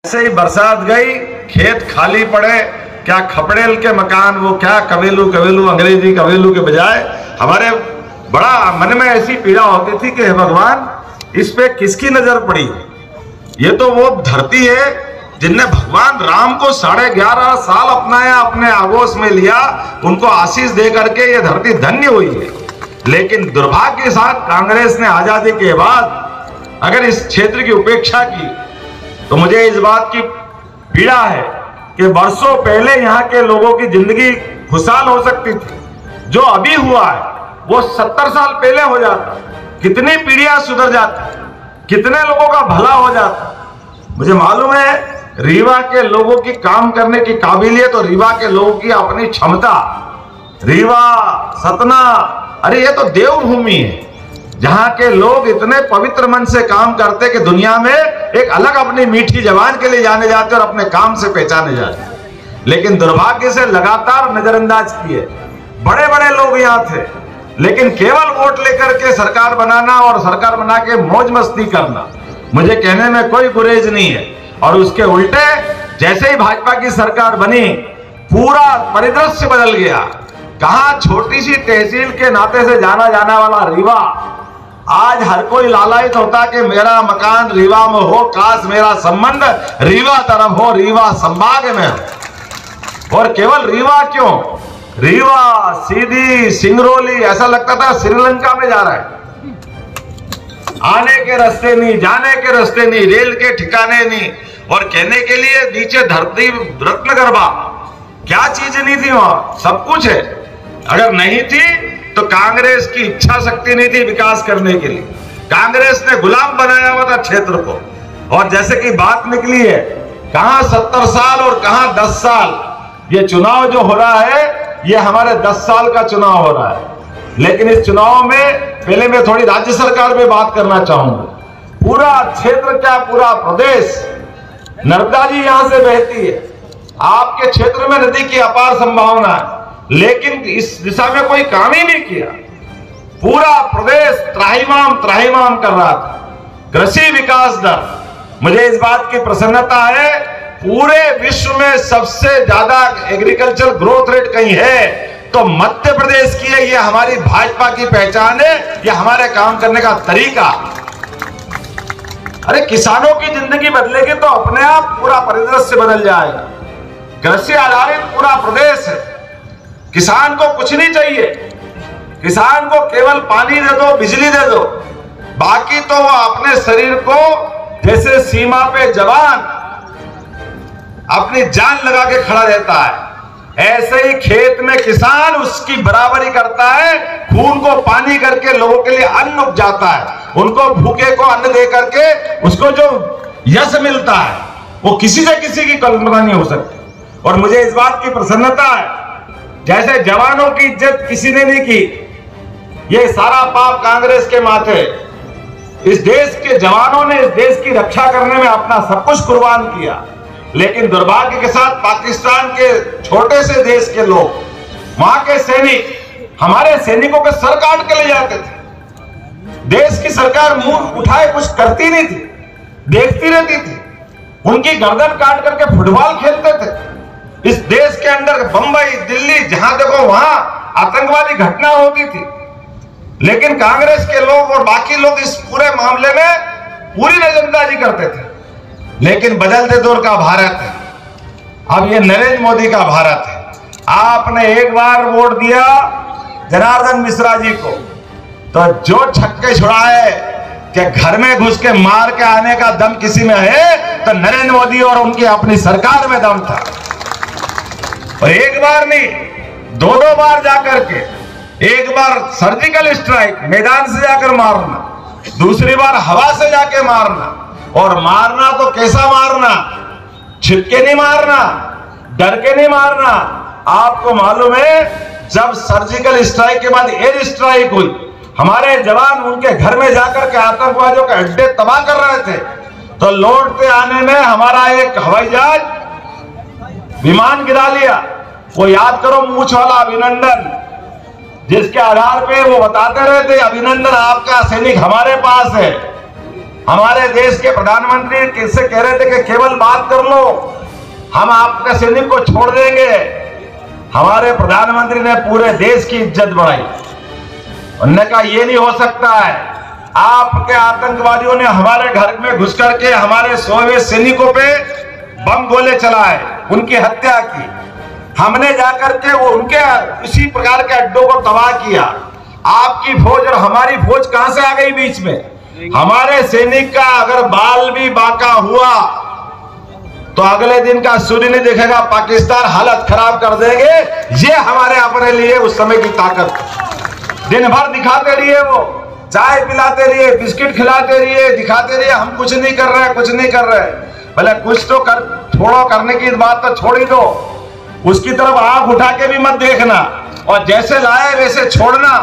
ऐसे ही बरसात गई, खेत खाली पड़े, क्या खपड़ेल के मकान, वो क्या कवेलू कवेलू, अंग्रेजी कवेलू के बजाय हमारे बड़ा मन में ऐसी पीड़ा होती थी कि हे भगवान, इस पे किसकी नजर पड़ी। ये तो वो धरती है जिनने भगवान राम को 11.5 साल अपनाया, अपने आगोश में लिया, उनको आशीष दे करके ये धरती धन्य हुई है। लेकिन दुर्भाग्य के साथ कांग्रेस ने आजादी के बाद अगर इस क्षेत्र की उपेक्षा की तो मुझे इस बात की पीड़ा है कि वर्षों पहले यहाँ के लोगों की जिंदगी खुशहाल हो सकती थी। जो अभी हुआ है वो 70 साल पहले हो जाता, कितनी पीढ़ियां सुधर जाती, कितने लोगों का भला हो जाता। मुझे मालूम है रीवा के लोगों की काम करने की काबिलियत और रीवा के लोगों की अपनी क्षमता। रीवा, सतना, अरे ये तो देवभूमि है जहां के लोग इतने पवित्र मन से काम करते कि दुनिया में एक अलग अपनी मीठी जबान के लिए जाने जाते और अपने काम से पहचाने जाते। लेकिन दुर्भाग्य से लगातार नजरअंदाज किए। बड़े बड़े लोग यहाँ थे, लेकिन केवल वोट लेकर के सरकार बनाना और सरकार बना के मौज मस्ती करना, मुझे कहने में कोई गुरेज नहीं है। और उसके उल्टे जैसे ही भाजपा की सरकार बनी, पूरा परिदृश्य बदल गया। कहां छोटी सी तहसील के नाते से जाना जाने वाला रीवा आज हर कोई लालायित होता कि मेरा मकान रीवा में हो, काश मेरा संबंध रीवा तरफ हो, रीवा संभाग में हो। और केवल रीवा क्यों, रीवा, सीधी, सिंगरौली, ऐसा लगता था श्रीलंका में जा रहा है। आने के रास्ते नहीं, जाने के रास्ते नहीं, रेल के ठिकाने नहीं, और कहने के लिए नीचे धरती रत्नगर्भा, क्या चीज नहीं थी वहां, सब कुछ है। अगर नहीं थी तो कांग्रेस की इच्छा शक्ति नहीं थी विकास करने के लिए। कांग्रेस ने गुलाम बनाया हुआ था क्षेत्र को। और जैसे कि बात निकली है, कहां 70 साल और कहां 10 साल। ये चुनाव जो हो रहा है ये हमारे 10 साल का चुनाव हो रहा है। लेकिन इस चुनाव में पहले मैं थोड़ी राज्य सरकार में बात करना चाहूंगा। पूरा क्षेत्र क्या, पूरा प्रदेश, नर्मदा जी यहां से बहती है। आपके क्षेत्र में नदी की अपार संभावना है, लेकिन इस दिशा में कोई काम ही नहीं किया। पूरा प्रदेश त्राहिमाम त्राहिमाम कर रहा था। कृषि विकास दर, मुझे इस बात की प्रसन्नता है, पूरे विश्व में सबसे ज्यादा एग्रीकल्चर ग्रोथ रेट कहीं है तो मध्य प्रदेश की है। ये हमारी भाजपा की पहचान है, ये हमारे काम करने का तरीका। अरे किसानों की जिंदगी बदलेगी तो अपने आप पूरा परिदृश्य बदल जाएगा। कृषि आधारित पूरा प्रदेश है। किसान को कुछ नहीं चाहिए, किसान को केवल पानी दे दो, बिजली दे दो, बाकी तो वो अपने शरीर को जैसे सीमा पे जवान अपनी जान लगा के खड़ा रहता है, ऐसे ही खेत में किसान उसकी बराबरी करता है। खून को पानी करके लोगों के लिए अन्न उपजाता है। उनको भूखे को अन्न दे करके उसको जो यश मिलता है वो किसी से किसी की कल्पना नहीं हो सकती। और मुझे इस बात की प्रसन्नता है, जैसे जवानों की इज्जत किसी ने नहीं की, ये सारा पाप कांग्रेस के माथे। इस देश के जवानों ने इस देश की रक्षा करने में अपना सब कुछ कुर्बान किया। लेकिन दुर्भाग्य के साथ पाकिस्तान के छोटे से देश के लोग, वहां के सैनिक हमारे सैनिकों के सर काट के ले जाते थे। देश की सरकार मुंह उठाए कुछ करती नहीं थी, देखती रहती थी। उनकी गर्दन काट करके फुटबॉल खेलते थे। इस देश के अंदर बंबई, दिल्ली, जहां देखो वहां आतंकवादी घटना होती थी। लेकिन कांग्रेस के लोग और बाकी लोग इस पूरे मामले में पूरी नजरअंदाजी करते थे। लेकिन बदलते दौर का भारत है, अब ये नरेंद्र मोदी का भारत है। आपने एक बार वोट दिया जनार्दन मिश्रा जी को, तो जो छक्के छुड़ाए कि घर में घुस के मार के आने का दम किसी में है तो नरेंद्र मोदी और उनकी अपनी सरकार में दम था। और एक बार नहीं, 2-2 बार जाकर के, एक बार सर्जिकल स्ट्राइक मैदान से जाकर मारना, दूसरी बार हवा से जाके मारना। और मारना तो कैसा मारना, छिपके नहीं मारना, डर के नहीं मारना। आपको मालूम है जब सर्जिकल स्ट्राइक के बाद एयर स्ट्राइक हुई, हमारे जवान उनके घर में जाकर के आतंकवादियों के अड्डे तबाह कर रहे थे, तो लौटते आने में हमारा एक हवाई जहाज विमान गिरा लिया। वो याद करो मूछ वाला अभिनंदन, जिसके आधार पे वो बताते रहे थे अभिनंदन आपका सैनिक हमारे पास है। हमारे देश के प्रधानमंत्री किससे कह रहे थे कि केवल बात कर लो, हम आपके सैनिक को छोड़ देंगे। हमारे प्रधानमंत्री ने पूरे देश की इज्जत बढ़ाई। उन्होंने कहा यह नहीं हो सकता है, आपके आतंकवादियों ने हमारे घर में घुस करके हमारे 100वें सैनिकों पे बम गोले चलाए, उनकी हत्या की। हमने जाकर के वो उनके इसी प्रकार के अड्डों को तबाह किया। आपकी फौज और हमारी फौज कहां से आ गई बीच में? हमारे सैनिक का अगर बाल भी बांका हुआ तो अगले दिन का सूर्य नहीं दिखेगा, पाकिस्तान हालत खराब कर देंगे। ये हमारे अपने लिए उस समय की ताकत। दिन भर दिखाते रहिए, वो चाय पिलाते रहिए, बिस्किट खिलाते रहिए, दिखाते रहिए हम कुछ नहीं कर रहे, कुछ नहीं कर रहे। भले कुछ तो कर, छोड़ो, करने की बात तो छोड़ ही दो, उसकी तरफ आंख उठा के भी मत देखना और जैसे लाए वैसे छोड़ना।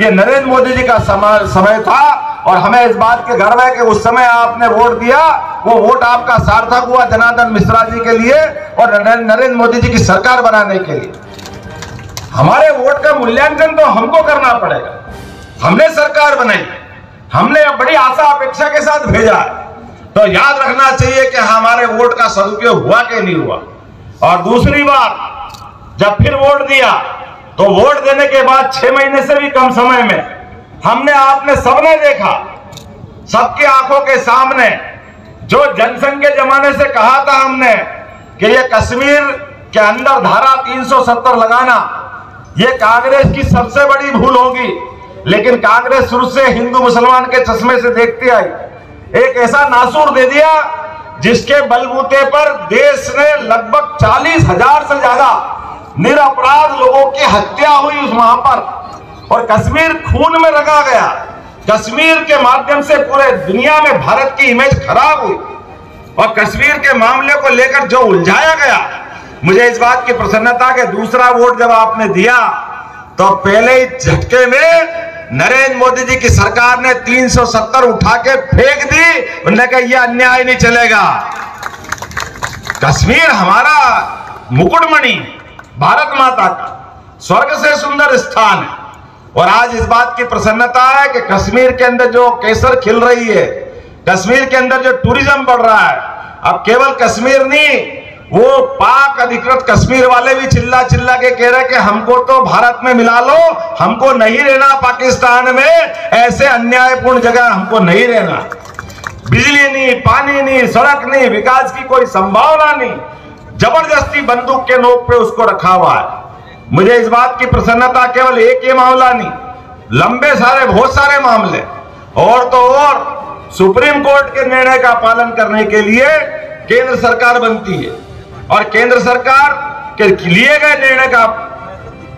ये नरेंद्र मोदी जी का समय था और हमें इस बात के गर्व है कि उस समय आपने वोट दिया, वो वोट आपका सार्थक हुआ जनार्दन मिश्रा जी के लिए और नरेंद्र मोदी जी की सरकार बनाने के लिए। हमारे वोट का मूल्यांकन तो हमको करना पड़ेगा। हमने सरकार बनाई, हमने बड़ी आशा अपेक्षा के साथ भेजा है, तो याद रखना चाहिए कि हमारे वोट का सदुपयोग हुआ कि नहीं हुआ। और दूसरी बात, जब फिर वोट दिया तो वोट देने के बाद 6 महीने से भी कम समय में हमने, आपने सबने देखा, सबकी आंखों के सामने जो जनसंघ के जमाने से कहा था हमने कि ये कश्मीर के अंदर धारा 370 लगाना ये कांग्रेस की सबसे बड़ी भूल होगी, लेकिन कांग्रेस शुरू से हिंदू मुसलमान के चश्मे से देखती आई। एक ऐसा नासूर दे दिया जिसके बलबूते पर देश ने लगभग 40,000 से ज्यादा निरपराध लोगों की हत्या हुई उस वहां पर, और कश्मीर खून में रंगा गया। कश्मीर के माध्यम से पूरे दुनिया में भारत की इमेज खराब हुई और कश्मीर के मामले को लेकर जो उलझाया गया, मुझे इस बात की प्रसन्नता कि दूसरा वोट जब आपने दिया तो पहले ही झटके में नरेंद्र मोदी जी की सरकार ने 370 उठा के फेंक दी। उन्होंने कहा यह अन्याय नहीं चलेगा। कश्मीर हमारा मुकुटमणि, भारत माता का स्वर्ग से सुंदर स्थान है और आज इस बात की प्रसन्नता है कि कश्मीर के अंदर जो केसर खिल रही है, कश्मीर के अंदर जो टूरिज्म बढ़ रहा है, अब केवल कश्मीर नहीं, वो पाक अधिकृत कश्मीर वाले भी चिल्ला चिल्ला के कह रहे कि हमको तो भारत में मिला लो, हमको नहीं रहना पाकिस्तान में, ऐसे अन्यायपूर्ण जगह हमको नहीं रहना। बिजली नहीं, पानी नहीं, सड़क नहीं, विकास की कोई संभावना नहीं, जबरदस्ती बंदूक के नोक पे उसको रखा हुआ है। मुझे इस बात की प्रसन्नता, केवल एक ये मामला नहीं, लंबे सारे बहुत सारे मामले और तो और सुप्रीम कोर्ट के निर्णय का पालन करने के लिए केंद्र सरकार बनती है और केंद्र सरकार के लिए गए निर्णय का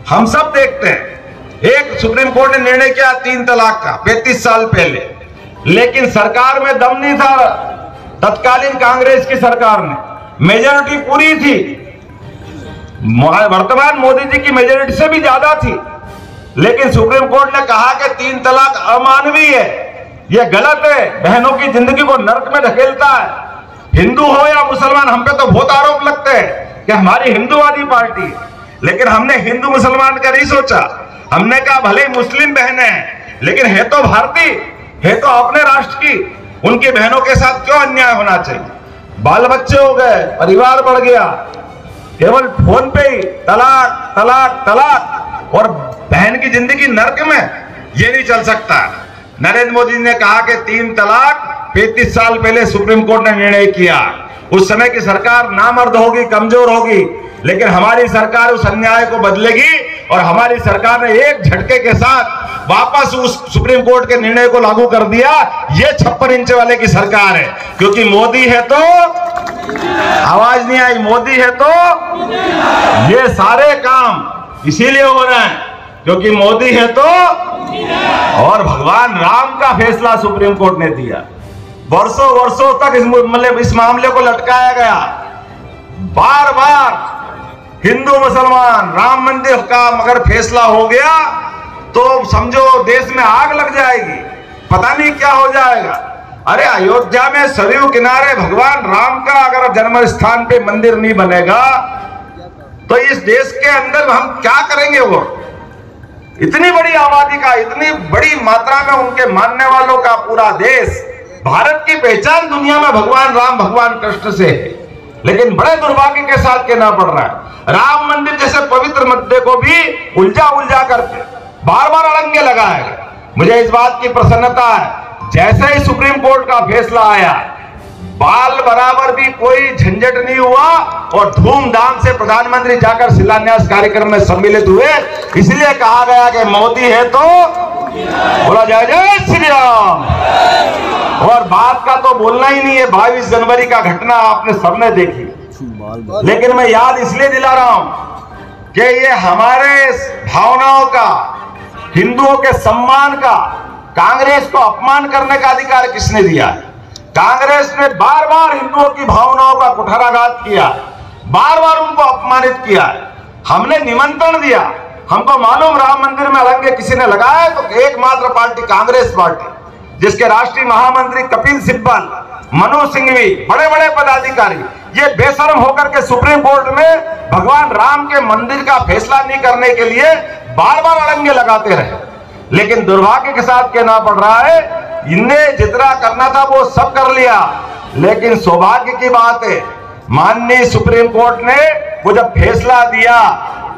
हम सब देखते हैं। एक सुप्रीम कोर्ट ने निर्णय किया 3 तलाक का 35 साल पहले, लेकिन सरकार में दम नहीं था। तत्कालीन कांग्रेस की सरकार ने, मेजॉरिटी पूरी थी, वर्तमान मोदी जी की मेजॉरिटी से भी ज्यादा थी, लेकिन सुप्रीम कोर्ट ने कहा कि 3 तलाक अमानवीय है, यह गलत है, बहनों की जिंदगी को नर्क में धकेलता है। हिंदू हो या मुसलमान, हम पे तो बहुत आरोप लगते हैं कि हमारी हिंदूवादी पार्टी है, लेकिन हमने हिंदू मुसलमान का नहीं सोचा। हमने कहा भले ही मुस्लिम बहनें हैं, लेकिन है तो भारतीय, है तो अपने राष्ट्र की, उनकी बहनों के साथ क्यों अन्याय होना चाहिए? बाल बच्चे हो गए, परिवार बढ़ गया, केवल फोन पे ही तलाक तलाक तलाक और बहन की जिंदगी नर्क में, ये नहीं चल सकता। नरेंद्र मोदी ने कहा कि 3 तलाक 35 साल पहले सुप्रीम कोर्ट ने निर्णय किया। उस समय की सरकार नामर्द होगी, कमजोर होगी, लेकिन हमारी सरकार उस अन्याय को बदलेगी और हमारी सरकार ने एक झटके के साथ वापस उस सुप्रीम कोर्ट के निर्णय को लागू कर दिया। ये 56 इंच वाले की सरकार है, क्योंकि मोदी है तो, आवाज नहीं आई, मोदी है तो ये सारे काम इसीलिए हो रहे हैं क्योंकि मोदी है तो, और भगवान राम का फैसला सुप्रीम कोर्ट ने दिया। वर्षों वर्षों तक इस मामले को लटकाया गया। बार बार हिंदू मुसलमान राम मंदिर का मगर फैसला हो गया तो समझो देश में आग लग जाएगी, पता नहीं क्या हो जाएगा। अरे अयोध्या में सरयू किनारे भगवान राम का अगर जन्म स्थान पे मंदिर नहीं बनेगा तो इस देश के अंदर हम क्या करेंगे? वो इतनी बड़ी आबादी का, इतनी बड़ी मात्रा में उनके मानने वालों का पूरा देश भारत की पहचान दुनिया में भगवान राम भगवान कृष्ण से है, लेकिन बड़े दुर्भाग्य के साथ कहना पड़ रहा है राम मंदिर जैसे पवित्र मुद्दे को भी उलझा करके बार बार अड़ंगे लगाए गए। मुझे इस बात की प्रसन्नता है, जैसे ही सुप्रीम कोर्ट का फैसला आया बाल बराबर भी कोई झंझट नहीं हुआ और धूमधाम से प्रधानमंत्री जाकर शिलान्यास कार्यक्रम में सम्मिलित हुए। इसलिए कहा गया कि मोदी है तो बोला जय जय श्री राम। और बात का तो बोलना ही नहीं है, 22 जनवरी का घटना आपने सबने देखी, लेकिन मैं याद इसलिए दिला रहा हूं कि ये हमारे भावनाओं का, हिंदुओं के सम्मान का, कांग्रेस को अपमान करने का अधिकार किसने दिया है? कांग्रेस ने बार बार हिंदुओं की भावनाओं का कुठाराघात किया, बार बार उनको अपमानित किया। हमने निमंत्रण दिया, हमको मालूम राम मंदिर में अड़ंगे किसी ने लगाया तो एकमात्र पार्टी कांग्रेस पार्टी, जिसके राष्ट्रीय महामंत्री कपिल सिब्बल, मनोज सिंघवी, बड़े बड़े पदाधिकारी ये बेशर्म होकर के सुप्रीम कोर्ट में भगवान राम के मंदिर का फैसला नहीं करने के लिए बार बार अड़ंगे लगाते रहे। लेकिन दुर्भाग्य के साथ कहना पड़ रहा है, इन्हें जितना करना था वो सब कर लिया, लेकिन सौभाग्य की बात है माननीय सुप्रीम कोर्ट ने वो जब फैसला दिया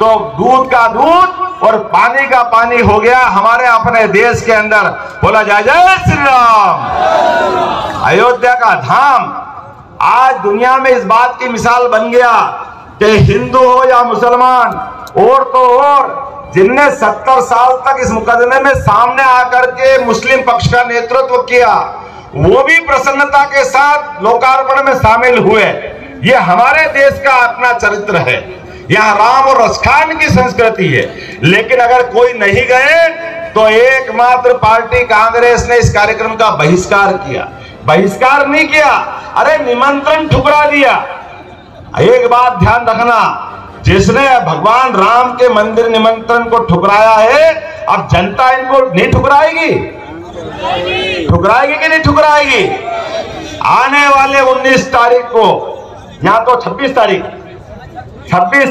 तो दूध का दूध और पानी का पानी हो गया हमारे अपने देश के अंदर। बोला जय जय श्री राम। अयोध्या का धाम आज दुनिया में इस बात की मिसाल बन गया कि हिंदू हो या मुसलमान, और तो और जिनने 70 साल तक इस मुकदमे में सामने आकर के मुस्लिम पक्ष का नेतृत्व किया, वो भी प्रसन्नता के साथ लोकार्पण में शामिल हुए। ये हमारे देश का अपना चरित्र है, यहाँ राम और रसखान की संस्कृति है। लेकिन अगर कोई नहीं गए तो एकमात्र पार्टी कांग्रेस ने इस कार्यक्रम का बहिष्कार किया। बहिष्कार नहीं किया, अरे निमंत्रण ठुकरा दिया। एक बात ध्यान रखना, जिसने भगवान राम के मंदिर निमंत्रण को ठुकराया है, अब जनता इनको नहीं ठुकराएगी? ठुकराएगी कि नहीं ठुकराएगी? आने वाले 19 तारीख को, या तो 26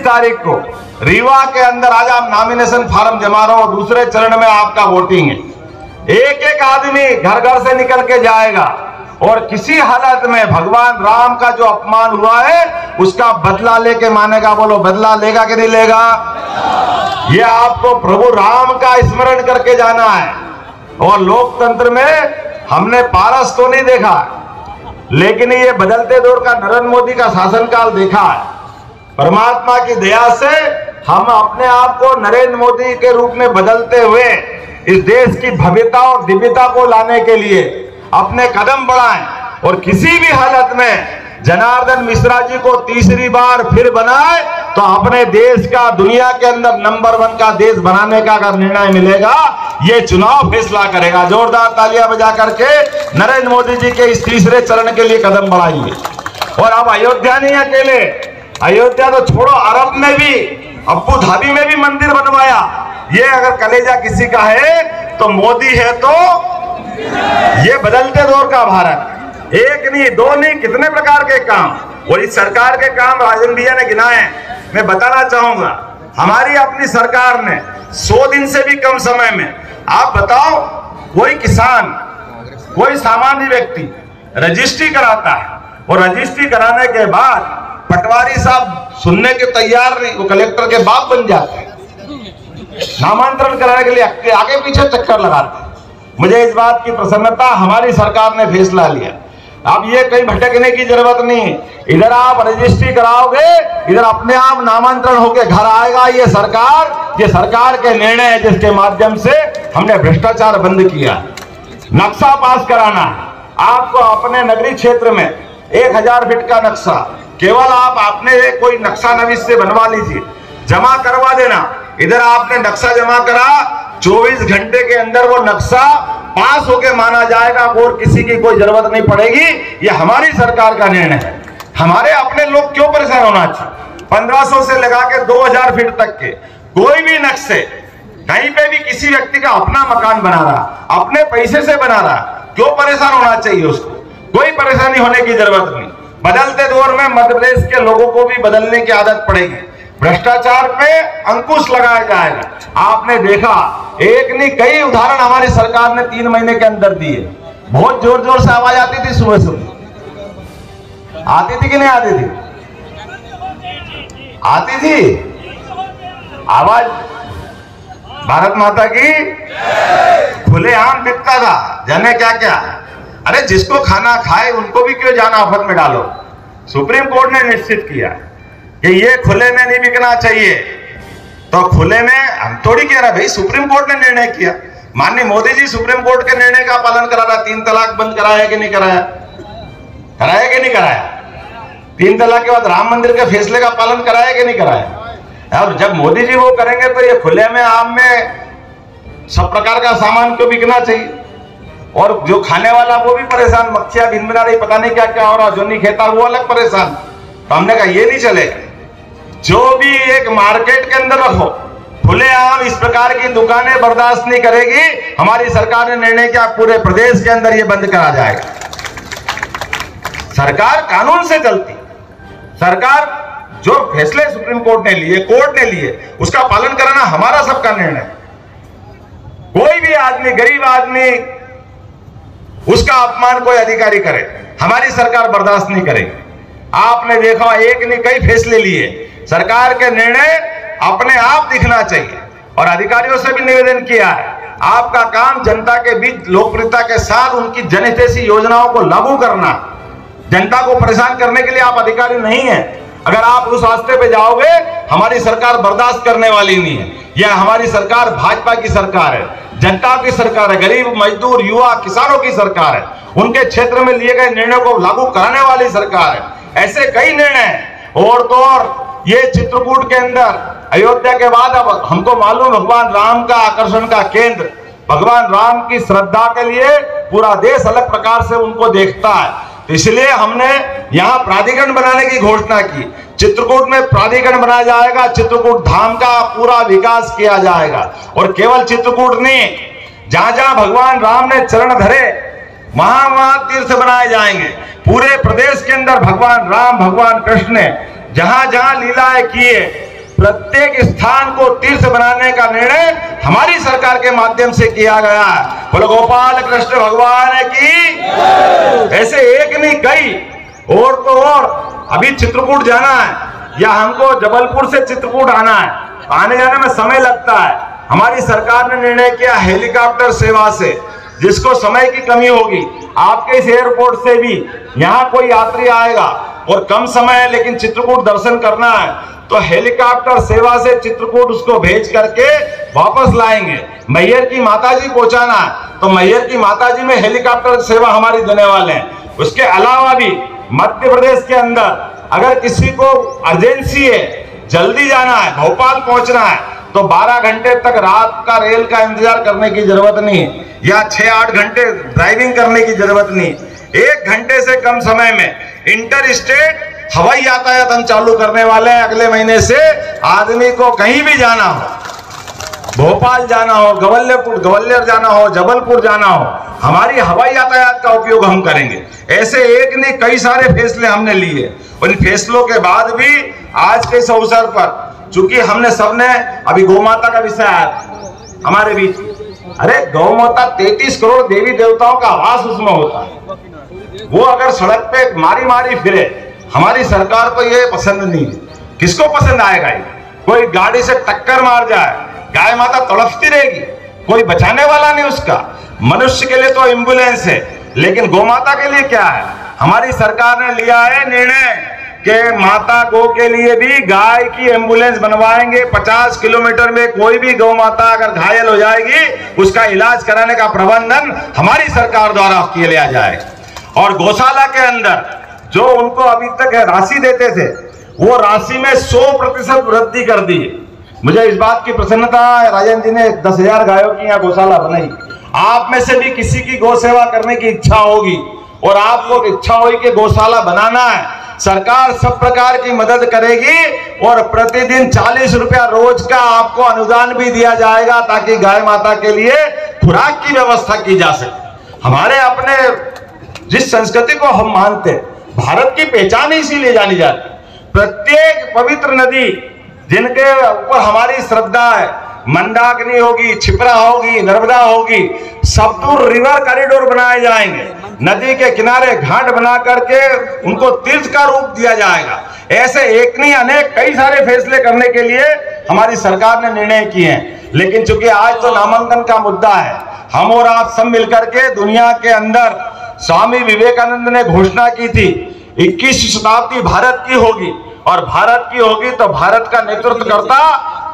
तारीख को रीवा के अंदर आज आप नॉमिनेशन फॉर्म जमा रहे हो, दूसरे चरण में आपका वोटिंग है। एक एक आदमी घर घर से निकल के जाएगा और किसी हालत में भगवान राम का जो अपमान हुआ है उसका बदला लेके मानेगा। बोलो बदला लेगा कि नहीं लेगा? ये आपको प्रभु राम का स्मरण करके जाना है। और लोकतंत्र में हमने पारस तो नहीं देखा, लेकिन ये बदलते दौर का नरेंद्र मोदी का शासनकाल देखा है। परमात्मा की दया से हम अपने आप को नरेंद्र मोदी के रूप में बदलते हुए इस देश की भव्यता और दिव्यता को लाने के लिए अपने कदम बढ़ाएं और किसी भी हालत में जनार्दन मिश्रा जी को तीसरी बार फिर बनाए तो अपने देश का दुनिया के अंदर नंबर 1 का देश बनाने का अगर निर्णय मिलेगा, ये चुनाव फैसला करेगा। जोरदार तालियां बजा करके नरेंद्र मोदी जी के इस तीसरे चरण के लिए कदम बढ़ाइए। और अब अयोध्या नहीं अकेले, अयोध्या तो छोड़ो, अरब में भी, अबू धाबी में भी मंदिर बनवाया। ये अगर कलेजा किसी का है तो मोदी है तो ये बदलते दौर का भारत। एक नहीं, दो नहीं, कितने प्रकार के काम और इस सरकार के काम राजन भैया ने गिनाए। मैं बताना चाहूंगा, हमारी अपनी सरकार ने 100 दिन से भी कम समय में, आप बताओ, कोई किसान, कोई सामान्य व्यक्ति रजिस्ट्री कराता है और रजिस्ट्री कराने के बाद पटवारी साहब सुनने के तैयार नहीं, वो कलेक्टर के बाप बन जाते हैं। नामांतरण कराने के लिए आगे पीछे चक्कर लगाते हैं। मुझे इस बात की प्रसन्नता, हमारी सरकार ने फैसला लिया। अब ये कहीं भटकने की जरूरत नहीं, इधर आप रजिस्ट्री कराओगे, इधर अपने आप नामांतरण होके घर आएगा। ये सरकार के निर्णय है जिसके माध्यम से हमने भ्रष्टाचार बंद किया। नक्शा पास कराना है आपको अपने नगरीय क्षेत्र में, 1000 फीट का नक्शा केवल आप अपने कोई नक्शा नवीस से बनवा लीजिए, जमा करवा देना। इधर आपने नक्शा जमा करा, 24 घंटे के अंदर वो नक्शा पास होके माना जाएगा और किसी की कोई जरूरत नहीं पड़ेगी। ये हमारी सरकार का निर्णय है। हमारे अपने लोग क्यों परेशान होना चाहिए? 1500 से लगा के 2000 फीट तक के कोई भी नक्शे, कहीं पे भी किसी व्यक्ति का अपना मकान बना रहा, अपने पैसे से बना रहा, क्यों परेशान होना चाहिए? उसको कोई परेशानी होने की जरूरत नहीं। बदलते दौर में मध्य प्रदेश के लोगों को भी बदलने की आदत पड़ेगी। भ्रष्टाचार पे अंकुश लगाया जाएगा। आपने देखा, एक नहीं कई उदाहरण हमारी सरकार ने 3 महीने के अंदर दिए। बहुत जोर जोर से आवाज आती थी सुबह सुबह, आती थी कि नहीं आती थी? आती थी आवाज। भारत माता की खुलेआम बिकता था, जाने क्या क्या। अरे जिसको खाना खाए उनको भी क्यों जाना आफत में डालो। सुप्रीम कोर्ट ने निश्चित किया कि ये खुले में नहीं बिकना चाहिए, तो खुले में हम थोड़ी कह रहे भाई, सुप्रीम कोर्ट ने निर्णय किया। माननीय मोदी जी सुप्रीम कोर्ट के निर्णय का पालन करा रहा। 3 तलाक बंद कराया कि नहीं कराया? कराया कि नहीं कराया? 3 तलाक के बाद राम मंदिर के फैसले का पालन कराया कि नहीं कराया? और जब मोदी जी वो करेंगे तो ये खुले में आम में सब प्रकार का सामान क्यों बिकना चाहिए? और जो खाने वाला वो भी परेशान, मक्खियां भिनभिना रही, पता नहीं क्या क्या हो रहा, जो नहीं खाता वो अलग परेशान। तो हमने कहा ये नहीं चलेगा, जो भी एक मार्केट के अंदर रखो, खुलेआम इस प्रकार की दुकानें बर्दाश्त नहीं करेगी। हमारी सरकार ने निर्णय किया पूरे प्रदेश के अंदर ये बंद करा जाएगा। सरकार कानून से चलती, सरकार जो फैसले सुप्रीम कोर्ट ने लिए, कोर्ट ने लिए, उसका पालन कराना हमारा सबका निर्णय। कोई भी आदमी, गरीब आदमी, उसका अपमान कोई अधिकारी करे, हमारी सरकार बर्दाश्त नहीं करेगी। आपने देखा एक नहीं कई फैसले लिए, सरकार के निर्णय अपने आप दिखना चाहिए। और अधिकारियों से भी निवेदन किया है, आपका काम जनता के बीच लोकप्रियता के साथ उनकी जनहितैषी योजनाओं को लागू करना। जनता को परेशान करने के लिए आप अधिकारी नहीं है। अगर आप उस रास्ते पे जाओगे, हमारी सरकार बर्दाश्त करने वाली नहीं है। यह हमारी सरकार भाजपा की सरकार है, जनता की सरकार है, गरीब मजदूर युवा किसानों की सरकार है, उनके क्षेत्र में लिए गए निर्णयों को लागू कराने वाली सरकार है। ऐसे कई निर्णय। और तो और ये चित्रकूट के अंदर अयोध्या के बाद अब हमको मालूम भगवान राम का आकर्षण का केंद्र, भगवान राम की श्रद्धा के लिए पूरा देश अलग प्रकार से उनको देखता है। तो इसलिए हमने यहाँ प्राधिकरण बनाने की घोषणा की। चित्रकूट में प्राधिकरण बनाया जाएगा, चित्रकूट धाम का पूरा विकास किया जाएगा। और केवल चित्रकूट नहीं, जहां जहां भगवान राम ने चरण धरे वहां वहां तीर्थ बनाए जाएंगे। पूरे प्रदेश के अंदर भगवान राम, भगवान कृष्ण ने जहां जहां लीलाएं किए, प्रत्येक स्थान को तीर्थ बनाने का निर्णय हमारी सरकार के माध्यम से किया गया है। बोलो गोपाल कृष्ण भगवान की। ऐसे एक नहीं कई। और तो और अभी चित्रकूट जाना है या हमको जबलपुर से चित्रकूट आना है, आने जाने में समय लगता है। हमारी सरकार ने निर्णय किया हेलीकॉप्टर सेवा से, जिसको समय की कमी होगी, आपके इस एयरपोर्ट से भी यहाँ कोई यात्री आएगा और कम समय है लेकिन चित्रकूट दर्शन करना है, तो हेलीकॉप्टर सेवा से चित्रकूट उसको भेज करके वापस लाएंगे। मैहर की माताजी पहुंचाना है तो मैहर की माताजी में हेलीकॉप्टर सेवा हमारी देने वाले हैं। उसके अलावा भी मध्य प्रदेश के अंदर अगर किसी को अर्जेंसी है, जल्दी जाना है, भोपाल पहुंचना है, तो 12 घंटे तक रात का रेल का इंतजार करने की जरूरत नहीं, या 6-8 घंटे ड्राइविंग करने की जरूरत नहीं। 1 घंटे से कम समय में इंटर स्टेट हवाई यातायात हम चालू करने वाले हैं अगले महीने से। आदमी को कहीं भी जाना हो, भोपाल जाना हो, ग्वालियर जाना हो, जबलपुर जाना हो, हमारी हवाई यातायात का उपयोग हम करेंगे। ऐसे एक नहीं कई सारे फैसले हमने लिए। उन फैसलों के बाद भी आज के इस अवसर पर, चूंकि हमने सबने अभी गौ माता का विषय आया हमारे बीच, अरे गौ माता 33 करोड़ देवी देवताओं का आवास उसमें होता है। वो अगर सड़क पे मारी मारी फिरे, हमारी सरकार को ये पसंद नहीं है। किसको पसंद आएगा ये? कोई गाड़ी से टक्कर मार जाए, गाय माता तड़पती रहेगी, कोई बचाने वाला नहीं उसका। मनुष्य के लिए तो एम्बुलेंस है, लेकिन गौ माता के लिए क्या है? हमारी सरकार ने लिया है निर्णय कि माता गौ के लिए भी गाय की एम्बुलेंस बनवाएंगे। 50 किलोमीटर में कोई भी गौ माता अगर घायल हो जाएगी, उसका इलाज कराने का प्रबंधन हमारी सरकार द्वारा किया लिया जाएगा। और गौशाला के अंदर जो उनको अभी तक राशि देते थे, वो राशि में 100% वृद्धि कर दी। मुझे इस बात की प्रसन्नता है, राजन जी ने 10,000 गायों की यहाँ गौशाला बनाई। आप में से भी किसी की गौ सेवा करने की इच्छा होगी और आपको इच्छा होगी कि गौशाला बनाना है, सरकार सब प्रकार की मदद करेगी और प्रतिदिन 40 रुपया रोज का आपको अनुदान भी दिया जाएगा, ताकि गाय माता के लिए खुराक की व्यवस्था की जा सके। हमारे अपने जिस संस्कृति को हम मानते हैं, भारत की पहचान इसीलिए जानी जाती है। प्रत्येक पवित्र नदी जिनके ऊपर हमारी श्रद्धा है, मंदाकिनी होगी, छिपरा होगी, नर्मदा होगी, सब दूर रिवर कॉरिडोर बनाए जाएंगे। नदी के किनारे घाट बना करके उनको तीर्थ का रूप दिया जाएगा। ऐसे एक नहीं अनेक कई सारे फैसले करने के लिए हमारी सरकार ने निर्णय किए हैं। लेकिन चूंकि आज तो नामांकन का मुद्दा है, हम और आप सब मिलकर के दुनिया के अंदर स्वामी विवेकानंद ने घोषणा की थी 21वीं शताब्दी भारत की होगी, और भारत की होगी तो भारत का नेतृत्व करता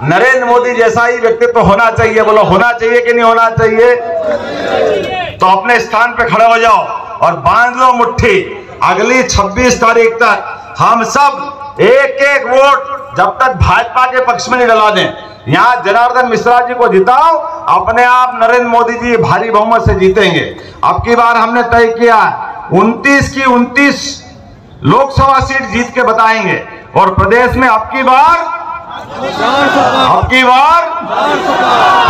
नरेंद्र मोदी जैसा ही व्यक्तित्व होना चाहिए। बोलो होना चाहिए कि नहीं होना चाहिए? तो अपने स्थान पे खड़े हो जाओ और बांध लो मुट्ठी। अगली 26 तारीख तक हम सब एक एक वोट जब तक भाजपा के पक्ष में नहीं डला दें, यहाँ जनार्दन मिश्रा जी को जिताओ, अपने आप नरेंद्र मोदी जी भारी बहुमत से जीतेंगे। अब की बार हमने तय किया 29 की 29 लोकसभा सीट जीत के बताएंगे, और प्रदेश में अब की बार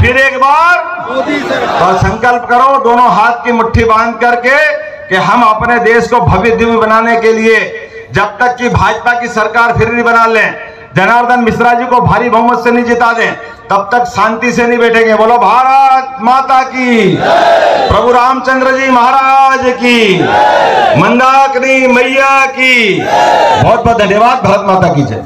फिर एक बार तो संकल्प करो दोनों हाथ की मुट्ठी बांध करके कि हम अपने देश को भव्य दिव्य बनाने के लिए जब तक कि भाजपा की सरकार फिर नहीं बना लें, जनार्दन मिश्रा जी को भारी बहुमत से नहीं जिता दें, तब तक शांति से नहीं बैठेंगे। बोलो भारत माता की, प्रभु रामचंद्र जी महाराज की, मंदाकिनी मैया की। बहुत बहुत धन्यवाद। भारत माता की जय।